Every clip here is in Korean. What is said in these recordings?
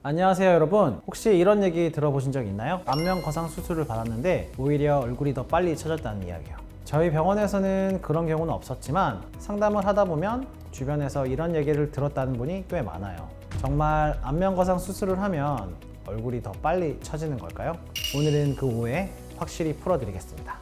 안녕하세요 여러분. 혹시 이런 얘기 들어보신 적 있나요? 안면 거상 수술을 받았는데 오히려 얼굴이 더 빨리 처졌다는 이야기요. 저희 병원에서는 그런 경우는 없었지만 상담을 하다 보면 주변에서 이런 얘기를 들었다는 분이 꽤 많아요. 정말 안면 거상 수술을 하면 얼굴이 더 빨리 처지는 걸까요? 오늘은 그 오해 확실히 풀어드리겠습니다.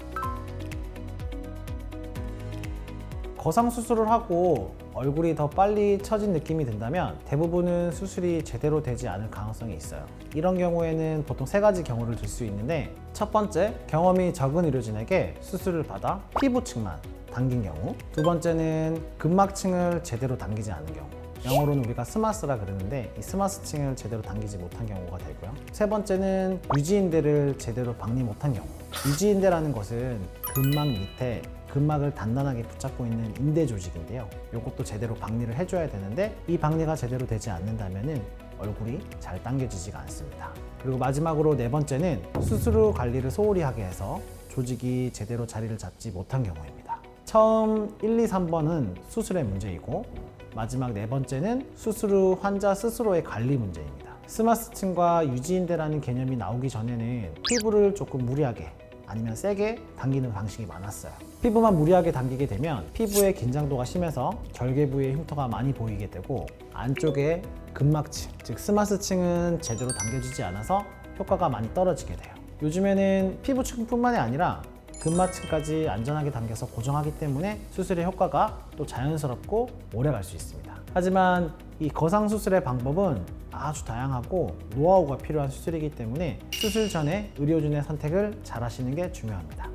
거상 수술을 하고 얼굴이 더 빨리 처진 느낌이 든다면 대부분은 수술이 제대로 되지 않을 가능성이 있어요. 이런 경우에는 보통 세 가지 경우를 들 수 있는데, 첫 번째, 경험이 적은 의료진에게 수술을 받아 피부층만 당긴 경우. 두 번째는 근막층을 제대로 당기지 않은 경우. 영어로는 우리가 스마스라 그러는데 이 스마스층을 제대로 당기지 못한 경우가 되고요. 세 번째는 유지인대를 제대로 박리 못한 경우. 유지인대라는 것은 근막 밑에 근막을 단단하게 붙잡고 있는 인대 조직인데요. 이것도 제대로 박리를 해줘야 되는데 이 박리가 제대로 되지 않는다면 얼굴이 잘 당겨지지가 않습니다. 그리고 마지막으로 네 번째는 수술 후 관리를 소홀히 하게 해서 조직이 제대로 자리를 잡지 못한 경우입니다. 처음 1, 2, 3번은 수술의 문제이고 마지막 네 번째는 수술 후 환자 스스로의 관리 문제입니다. 스마스층과 유지인대라는 개념이 나오기 전에는 피부를 조금 무리하게 아니면 세게 당기는 방식이 많았어요. 피부만 무리하게 당기게 되면 피부의 긴장도가 심해서 절개 부위에 흉터가 많이 보이게 되고 안쪽에 근막층, 즉 스마스층은 제대로 당겨지지 않아서 효과가 많이 떨어지게 돼요. 요즘에는 피부층뿐만이 아니라 근막층까지 안전하게 당겨서 고정하기 때문에 수술의 효과가 또 자연스럽고 오래 갈 수 있습니다. 하지만 이 거상 수술의 방법은 아주 다양하고 노하우가 필요한 수술이기 때문에 수술 전에 의료진의 선택을 잘 하시는 게 중요합니다.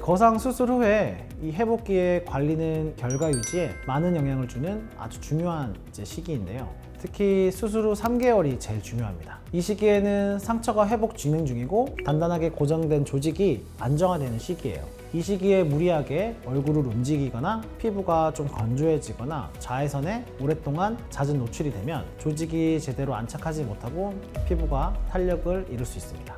거상 수술 후에 이 회복기의 관리는 결과 유지에 많은 영향을 주는 아주 중요한 시기인데요. 특히 수술 후 3개월이 제일 중요합니다. 이 시기에는 상처가 회복 진행 중이고 단단하게 고정된 조직이 안정화되는 시기예요. 이 시기에 무리하게 얼굴을 움직이거나 피부가 좀 건조해지거나 자외선에 오랫동안 잦은 노출이 되면 조직이 제대로 안착하지 못하고 피부가 탄력을 잃을 수 있습니다.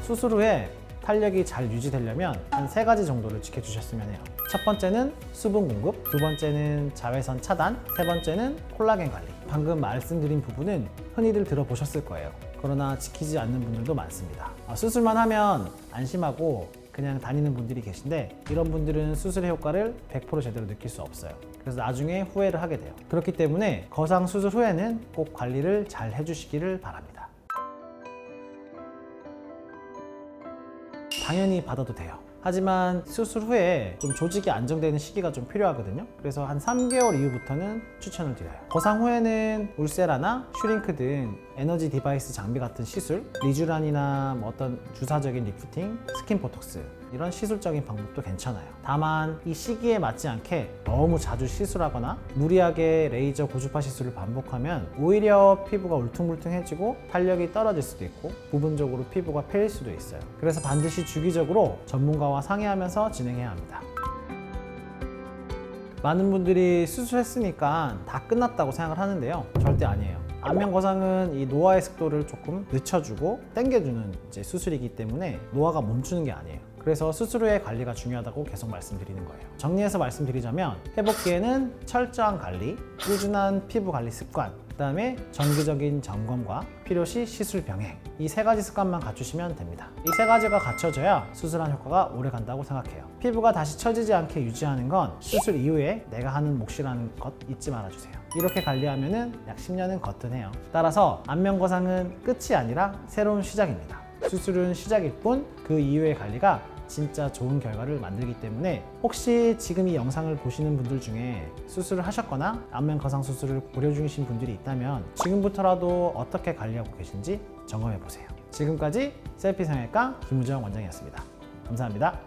수술 후에 탄력이 잘 유지되려면 한 3가지 정도를 지켜주셨으면 해요. 첫 번째는 수분 공급, 두 번째는 자외선 차단, 세 번째는 콜라겐 관리. 방금 말씀드린 부분은 흔히들 들어보셨을 거예요. 그러나 지키지 않는 분들도 많습니다. 수술만 하면 안심하고 그냥 다니는 분들이 계신데 이런 분들은 수술의 효과를 100% 제대로 느낄 수 없어요. 그래서 나중에 후회를 하게 돼요. 그렇기 때문에 거상 수술 후에는 꼭 관리를 잘 해주시기를 바랍니다. 당연히 받아도 돼요. 하지만 수술 후에 좀 조직이 안정되는 시기가 좀 필요하거든요. 그래서 한 3개월 이후부터는 추천을 드려요. 거상 후에는 울세라나 슈링크 등 에너지 디바이스 장비 같은 시술, 리쥬란이나 어떤 주사적인 리프팅, 스킨 보톡스 이런 시술적인 방법도 괜찮아요. 다만 이 시기에 맞지 않게 너무 자주 시술하거나 무리하게 레이저 고주파 시술을 반복하면 오히려 피부가 울퉁불퉁해지고 탄력이 떨어질 수도 있고 부분적으로 피부가 패일 수도 있어요. 그래서 반드시 주기적으로 전문가와 상의하면서 진행해야 합니다. 많은 분들이 수술했으니까 다 끝났다고 생각을 하는데요. 절대 아니에요. 안면 거상은 이 노화의 속도를 조금 늦춰주고 당겨주는 수술이기 때문에 노화가 멈추는 게 아니에요. 그래서 수술 후의 관리가 중요하다고 계속 말씀드리는 거예요. 정리해서 말씀드리자면 회복기에는 철저한 관리, 꾸준한 피부 관리 습관, 그 다음에 정기적인 점검과 필요시 시술 병행, 이 3가지 습관만 갖추시면 됩니다. 이 3가지가 갖춰져야 수술한 효과가 오래 간다고 생각해요. 피부가 다시 처지지 않게 유지하는 건 수술 이후에 내가 하는 몫이라는 것 잊지 말아주세요. 이렇게 관리하면 약 10년은 거뜬해요. 따라서 안면 거상은 끝이 아니라 새로운 시작입니다. 수술은 시작일 뿐 그 이후의 관리가 진짜 좋은 결과를 만들기 때문에 혹시 지금 이 영상을 보시는 분들 중에 수술을 하셨거나 안면 거상 수술을 고려 중이신 분들이 있다면 지금부터라도 어떻게 관리하고 계신지 점검해 보세요. 지금까지 셀피 성형외과 김우정 원장이었습니다. 감사합니다.